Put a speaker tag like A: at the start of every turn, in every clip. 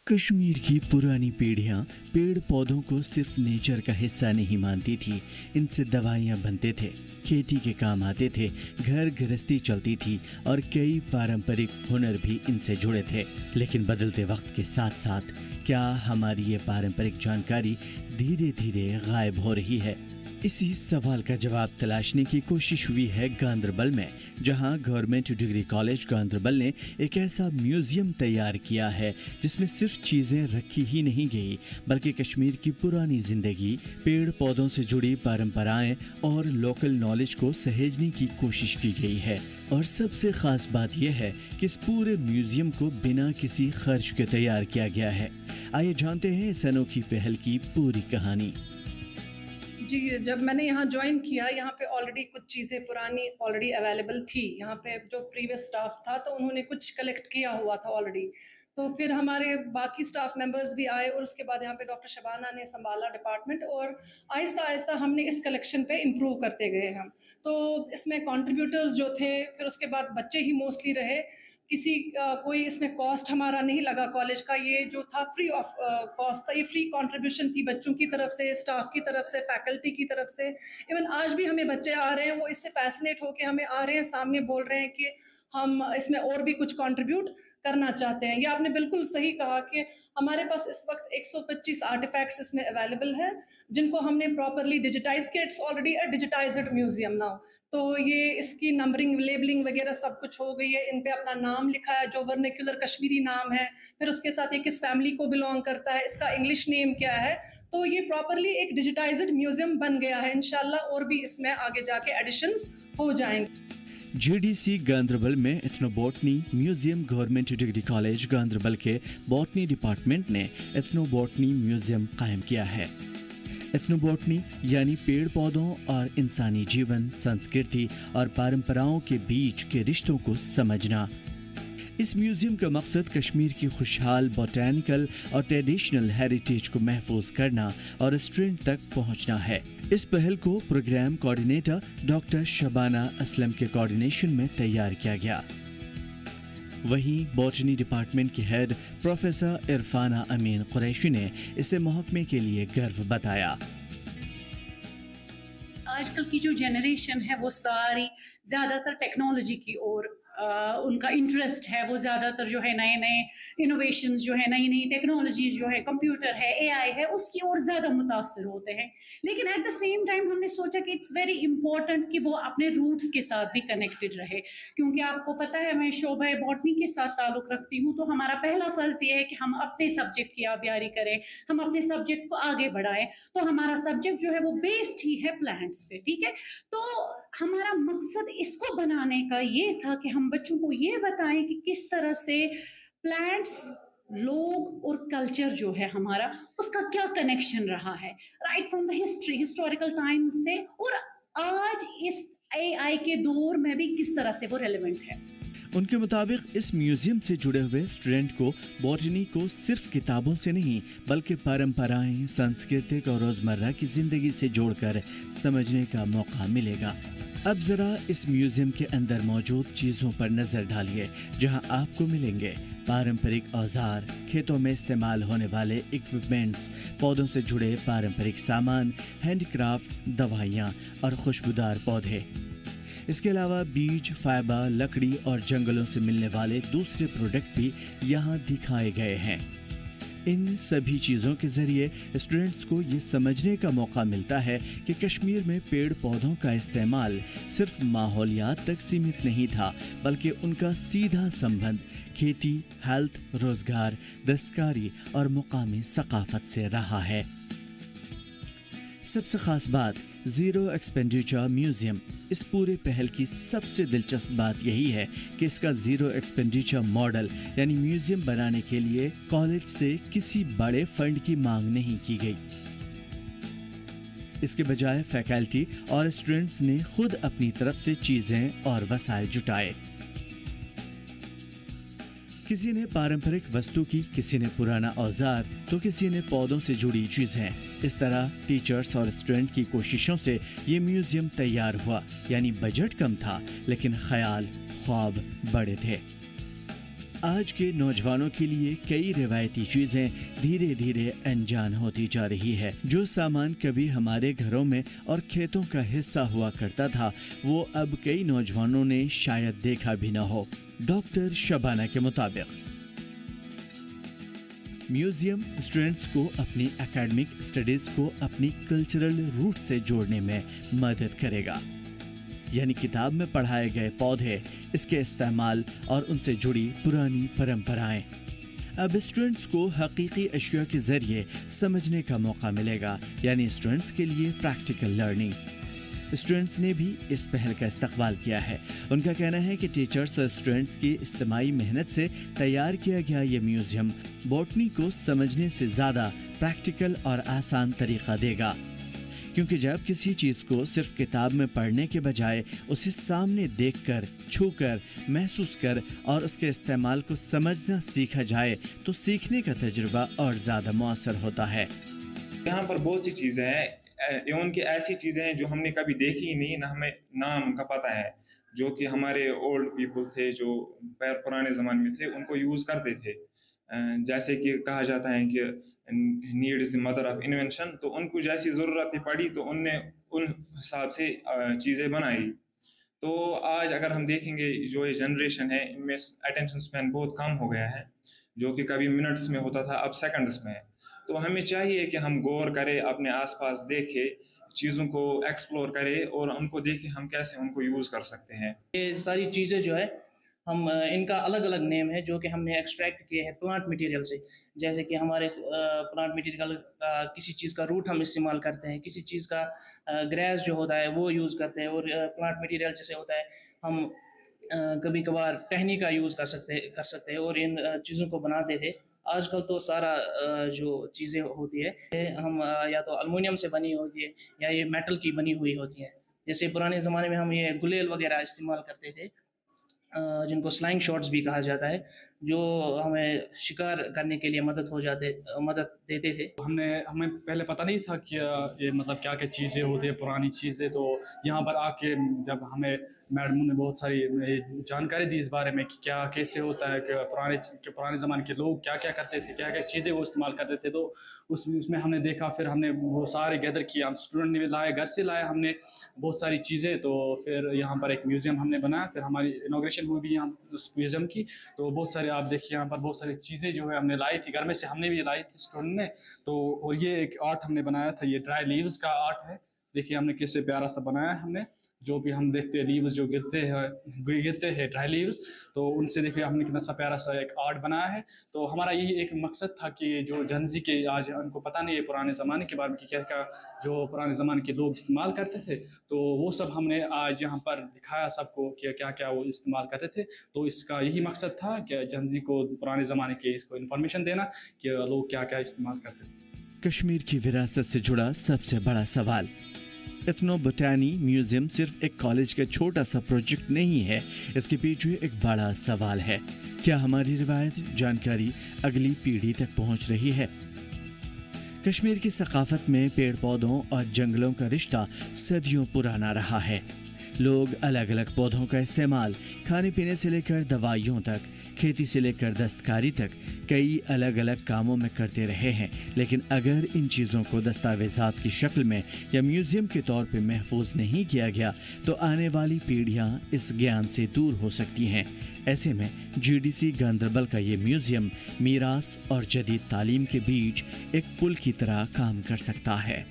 A: कश्मीर की पुरानी पीढ़ियाँ पेड़ पौधों को सिर्फ नेचर का हिस्सा नहीं मानती थी। इनसे दवाइयाँ बनते थे, खेती के काम आते थे, घर गृहस्थी चलती थी और कई पारंपरिक हुनर भी इनसे जुड़े थे। लेकिन बदलते वक्त के साथ साथ क्या हमारी ये पारंपरिक जानकारी धीरे धीरे गायब हो रही है? इसी सवाल का जवाब तलाशने की कोशिश हुई है गांदरबल में, जहां गवर्नमेंट डिग्री कॉलेज गांदरबल ने एक ऐसा म्यूजियम तैयार किया है जिसमें सिर्फ चीज़ें रखी ही नहीं गई बल्कि कश्मीर की पुरानी जिंदगी, पेड़ पौधों से जुड़ी परंपराएं और लोकल नॉलेज को सहेजने की कोशिश की गई है। और सबसे खास बात यह है कि इस पूरे म्यूजियम को बिना किसी खर्च के तैयार किया गया है। आइए जानते हैं इस अनोखी पहल की पूरी कहानी।
B: जी, जब मैंने यहाँ ज्वाइन किया, यहाँ पे ऑलरेडी कुछ चीज़ें पुरानी ऑलरेडी अवेलेबल थी। यहाँ पे जो प्रीवियस स्टाफ था तो उन्होंने कुछ कलेक्ट किया हुआ था ऑलरेडी। तो फिर हमारे बाकी स्टाफ मेंबर्स भी आए और उसके बाद यहाँ पे डॉक्टर शबाना ने संभाला डिपार्टमेंट और आहिस्ता आहिस्ता हमने इस कलेक्शन पे इम्प्रूव करते गए हम। तो इसमें कंट्रीब्यूटर्स जो थे, फिर उसके बाद बच्चे ही मोस्टली रहे। किसी कोई इसमें कॉस्ट हमारा नहीं लगा कॉलेज का, ये जो था फ्री ऑफ कॉस्ट था, ये फ्री कंट्रीब्यूशन थी बच्चों की तरफ से, स्टाफ की तरफ से, फैकल्टी की तरफ से। इवन आज भी हमें बच्चे आ रहे हैं, वो इससे फैसिनेट होके हमें आ रहे हैं, सामने बोल रहे हैं कि हम इसमें और भी कुछ कंट्रीब्यूट करना चाहते हैं। ये आपने बिल्कुल सही कहा कि हमारे पास इस वक्त 125 आर्टिफैक्ट्स इसमें अवेलेबल है जिनको हमने प्रॉपरली डिजिटाइज किया। It's already a digitised museum now. तो ये इसकी नंबरिंग, लेबलिंग वगैरह सब कुछ हो गई है। इन पे अपना नाम लिखा है जो वर्निकुलर कश्मीरी नाम है, फिर उसके साथ ये किस फैमिली को बिलोंग करता है, इसका इंग्लिश नेम क्या है। तो ये प्रॉपरली एक डिजिटाइज्ड म्यूजियम बन गया है। इंशाल्लाह और भी इसमें आगे जाके एडिशंस हो जाएंगे।
A: जेडीसी गांदरबल में ethnobotany museum government degree college Ganderbal के बॉटनी डिपार्टमेंट ने एथनोबॉटनी म्यूजियम कायम किया है। एथनोबॉटनी यानी पेड़ पौधों और इंसानी जीवन, संस्कृति और परंपराओं के बीच के रिश्तों को समझना। इस म्यूजियम का मकसद कश्मीर की खुशहाल बोटैनिकल और ट्रेडिशनल हेरिटेज को महफूज करना और स्टूडेंट तक पहुंचना है। इस पहल को programme coordinator doctor Shabana Aslam के कोऑर्डिनेशन में तैयार किया गया। वहीं बॉटनी डिपार्टमेंट की हेड प्रोफेसर इरफाना अमीन कुरैशी ने इसे महकमे के लिए गर्व बताया।
C: आजकल की जो जनरेशन है वो सारी ज़्यादातर टेक्नोलॉजी की ओर उनका इंटरेस्ट है। वो ज़्यादातर जो है नए नए इनोवेशंस जो है, नई नई टेक्नोलॉजी जो है, कंप्यूटर है, एआई है, उसकी ओर ज़्यादा मुतासर होते हैं। लेकिन एट द सेम टाइम हमने सोचा कि इट्स वेरी इंपॉर्टेंट कि वो अपने रूट्स के साथ भी कनेक्टेड रहे, क्योंकि आपको पता है मैं शोबा बॉटनी के साथ ताल्लुक़ रखती हूँ। तो हमारा पहला फ़र्ज़ ये है कि हम अपने सब्जेक्ट की आबियारी करें, हम अपने सब्जेक्ट को आगे बढ़ाएं। तो हमारा सब्जेक्ट जो है वो बेस्ड ही है प्लांट्स पे, ठीक है। तो हमारा मकसद इसको बनाने का ये था कि हम बच्चों को ये बताएं कि किस तरह से प्लांट्स, लोग और कल्चर जो है हमारा, उसका क्या कनेक्शन रहा है right from the historical times से, और आज इस एआई के दौर में भी किस तरह से वो रेलेवेंट है।
A: उनके मुताबिक इस म्यूजियम से जुड़े हुए स्टूडेंट को बॉटनी को सिर्फ किताबों से नहीं बल्कि परंपराएं, सांस्कृतिक और रोजमर्रा की जिंदगी से जोड़कर समझने का मौका मिलेगा। अब जरा इस म्यूजियम के अंदर मौजूद चीजों पर नजर डालिए, जहां आपको मिलेंगे पारंपरिक औजार, खेतों में इस्तेमाल होने वाले इक्विपमेंट्स, पौधों से जुड़े पारंपरिक सामान, हैंडक्राफ्ट, दवाइयाँ और खुशबूदार पौधे। इसके अलावा बीज, फाइबर, लकड़ी और जंगलों से मिलने वाले दूसरे प्रोडक्ट भी यहाँ दिखाए गए हैं। इन सभी चीज़ों के ज़रिए स्टूडेंट्स को ये समझने का मौका मिलता है कि कश्मीर में पेड़ पौधों का इस्तेमाल सिर्फ माहौलियात तक सीमित नहीं था, बल्कि उनका सीधा संबंध खेती, हेल्थ, रोज़गार, दस्तकारी और मुकामी सकाफत से रहा है। सबसे खास बात, ज़ीरो एक्सपेंडिचर म्यूज़ियम। इस पूरे पहल की सबसे दिलचस्प बात यही है कि इसका ज़ीरो एक्सपेंडिचर मॉडल यानी म्यूज़ियम बनाने के लिए कॉलेज से किसी बड़े फंड की मांग नहीं की गई। इसके बजाय फैकल्टी और स्टूडेंट्स ने खुद अपनी तरफ से चीज़ें और वसाइल जुटाए। किसी ने पारंपरिक वस्तु की, किसी ने पुराना औजार, तो किसी ने पौधों से जुड़ी चीजें। इस तरह टीचर्स और स्टूडेंट की कोशिशों से ये म्यूजियम तैयार हुआ। यानी बजट कम था लेकिन ख्याल, ख्वाब बड़े थे। آج کے نوجوانوں کے لیے کئی روایتی چیزیں دھیرے دھیرے انجان ہوتی جا رہی ہے. جو سامان کبھی ہمارے گھروں میں اور کھیتوں کا حصہ ہوا کرتا تھا وہ اب کئی نوجوانوں نے شاید دیکھا بھی نہ ہو. ڈاکٹر شبانہ کے مطابق میوزیم اسٹوڈنٹس کو اپنی اکیڈمک اسٹڈیز کو اپنی کلچرل روٹ سے جوڑنے میں مدد کرے گا. یعنی کتاب میں پڑھائے گئے پودے، اس کے استعمال اور ان سے جڑی پرانی پرمپرائیں اب اسٹوڈنٹس کو حقیقی اشیاء کے ذریعے سمجھنے کا موقع ملے گا. یعنی اسٹوڈنٹس کے لیے پریکٹیکل لرننگ. اسٹوڈنٹس نے بھی اس پہل کا استقبال کیا ہے. ان کا کہنا ہے کہ ٹیچرز اور اسٹوڈنٹس کی اجتماعی محنت سے تیار کیا گیا یہ میوزیم بوٹنی کو سمجھنے سے زیادہ پریکٹیکل اور آسان طریقہ دے گا. کیونکہ جب کسی چیز کو صرف کتاب میں پڑھنے کے بجائے اسے سامنے دیکھ کر، چھو کر، محسوس کر اور اس کے استعمال کو سمجھنا سیکھا جائے تو سیکھنے کا تجربہ اور زیادہ مؤثر ہوتا ہے.
D: یہاں پر بہت سی چیزیں ہیں، ایون کہ ایسی چیزیں ہیں جو ہم نے کبھی دیکھی ہی نہیں، نہ ہمیں نام کا پتہ ہے، جو کہ ہمارے اولڈ پیپل تھے جو پرانے زمانے میں تھے ان کو یوز کرتے تھے. جیسے کہ کہا جاتا ہے کہ need is the mother of invention. تو ان کو جیسی ضرورتیں پڑی تو ان نے ان حساب سے چیزیں بنائی. تو آج اگر ہم دیکھیں گے جو یہ جنریشن ہے ان میں اٹینشن اسپین بہت کم ہو گیا ہے، جو کہ کبھی منٹس میں ہوتا تھا اب سیکنڈس میں ہے. تو ہمیں چاہیے کہ ہم غور کریں، اپنے آس پاس دیکھیں، چیزوں کو ایکسپلور کریں اور ان کو دیکھیں ہم کیسے ان کو یوز کر سکتے ہیں.
E: یہ ساری چیزیں جو ہے ہم ان کا الگ الگ نیم ہے جو کہ ہم نے ایکسٹریکٹ کیے ہیں پلانٹ مٹیریل سے. جیسے کہ ہمارے پلانٹ مٹیریل کا کسی چیز کا روٹ ہم استعمال کرتے ہیں، کسی چیز کا گریس جو ہوتا ہے وہ یوز کرتے ہیں، اور پلانٹ مٹیریل جیسے ہوتا ہے ہم کبھی کبھار ٹہنی کا یوز کر سکتے ہیں اور ان چیزوں کو بناتے تھے. آج کل تو سارا جو چیزیں ہوتی ہے ہم یا تو المونیم سے بنی ہوتی ہے یا یہ میٹل کی بنی ہوئی ہوتی ہے. جیسے پرانے زمانے میں ہم یہ گلیل وغیرہ استعمال کرتے تھے جن کو سلائنگ شاٹس بھی کہا جاتا ہے، جو ہمیں شکار کرنے کے لیے مدد دیتے تھے.
F: ہمیں پہلے پتہ نہیں تھا کہ یہ مطلب کیا کیا چیزیں ہوتی ہیں، پرانی چیزیں. تو یہاں پر آ کے جب ہمیں میڈموں نے بہت ساری جانکاری دی اس بارے میں کہ کیا کیسے ہوتا ہے، کہ پرانے زمانے کے لوگ کیا کیا کرتے تھے، کیا کیا چیزیں وہ استعمال کرتے تھے. تو اس میں ہم نے دیکھا، پھر ہم نے وہ سارے گیدر کیا، ہم اسٹوڈنٹ نے بھی لائے، گھر سے لائے ہم نے بہت ساری چیزیں. تو پھر یہاں پر ایک میوزیم ہم نے بنایا. پھر ہماری انوگریشن ہوئی بھی یہاں اس میوزیم کی. تو بہت سارے آپ دیکھیے یہاں پر بہت ساری چیزیں جو ہے ہم نے لائی تھی گھر میں سے، ہم نے بھی لائی تھی اسٹوڈنٹ نے. تو اور یہ ایک آرٹ ہم نے بنایا تھا، یہ ڈرائی لیوز کا آرٹ ہے. دیکھیے ہم نے کیسے پیارا سا بنایا ہے. ہم نے جو بھی ہم دیکھتے ہیں لیوز جو گرتے ہیں ڈرائی لیوز، تو ان سے دیکھیے ہم نے کتنا سا پیارا سا ایک آرٹ بنایا ہے. تو ہمارا یہی ایک مقصد تھا کہ جو جنزی کے آج ان کو پتہ نہیں ہے پرانے زمانے کے بارے میں کہ کیا کیا جو پرانے زمانے کے لوگ استعمال کرتے تھے، تو وہ سب ہم نے آج یہاں پر دکھایا سب کو کہ کیا کیا وہ استعمال کرتے تھے. تو اس کا یہی مقصد تھا کہ جنزی کو پرانے زمانے کے اس کو انفارمیشن دینا کہ لوگ کیا کیا استعمال کرتے تھے.
A: کشمیر کی وراثت سے جڑا سب سے بڑا سوال. ایتھنو بوٹانی میوزیم صرف ایک کالج کا چھوٹا سا پروجیکٹ نہیں ہے، اس کے پیچھے ایک بڑا سوال ہے. کیا ہماری روایت جانکاری اگلی پیڑھی تک پہنچ رہی ہے؟ کشمیر کی ثقافت میں پیڑ پودوں اور جنگلوں کا رشتہ صدیوں پرانا رہا ہے. لوگ الگ الگ پودوں کا استعمال کھانے پینے سے لے کر دوائیوں تک، کھیتی سے لے کر دستکاری تک کئی الگ الگ کاموں میں کرتے رہے ہیں. لیکن اگر ان چیزوں کو دستاویزات کی شکل میں یا میوزیم کے طور پہ محفوظ نہیں کیا گیا تو آنے والی پیڑھیاں اس گیان سے دور ہو سکتی ہیں. ایسے میں GDC گاندربل کا یہ میوزیم میراث اور جدید تعلیم کے بیچ ایک پل کی طرح کام کر سکتا ہے.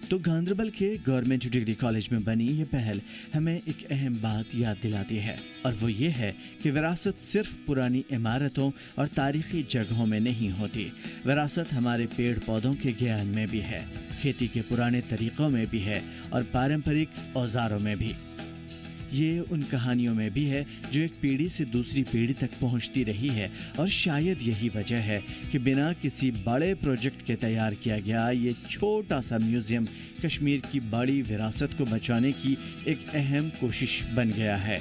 A: تو گاندربل کے گورنمنٹ ڈگری کالج میں بنی یہ پہل ہمیں ایک اہم بات یاد دلاتی ہے، اور وہ یہ ہے کہ وراثت صرف پرانی عمارتوں اور تاریخی جگہوں میں نہیں ہوتی. وراثت ہمارے پیڑ پودوں کے گیان میں بھی ہے، کھیتی کے پرانے طریقوں میں بھی ہے اور پارمپرک اوزاروں میں بھی. یہ ان کہانیوں میں بھی ہے جو ایک پیڑھی سے دوسری پیڑھی تک پہنچتی رہی ہے. اور شاید یہی وجہ ہے کہ بنا کسی بڑے پروجیکٹ کے تیار کیا گیا یہ چھوٹا سا میوزیم کشمیر کی بڑی وراثت کو بچانے کی ایک اہم کوشش بن گیا ہے.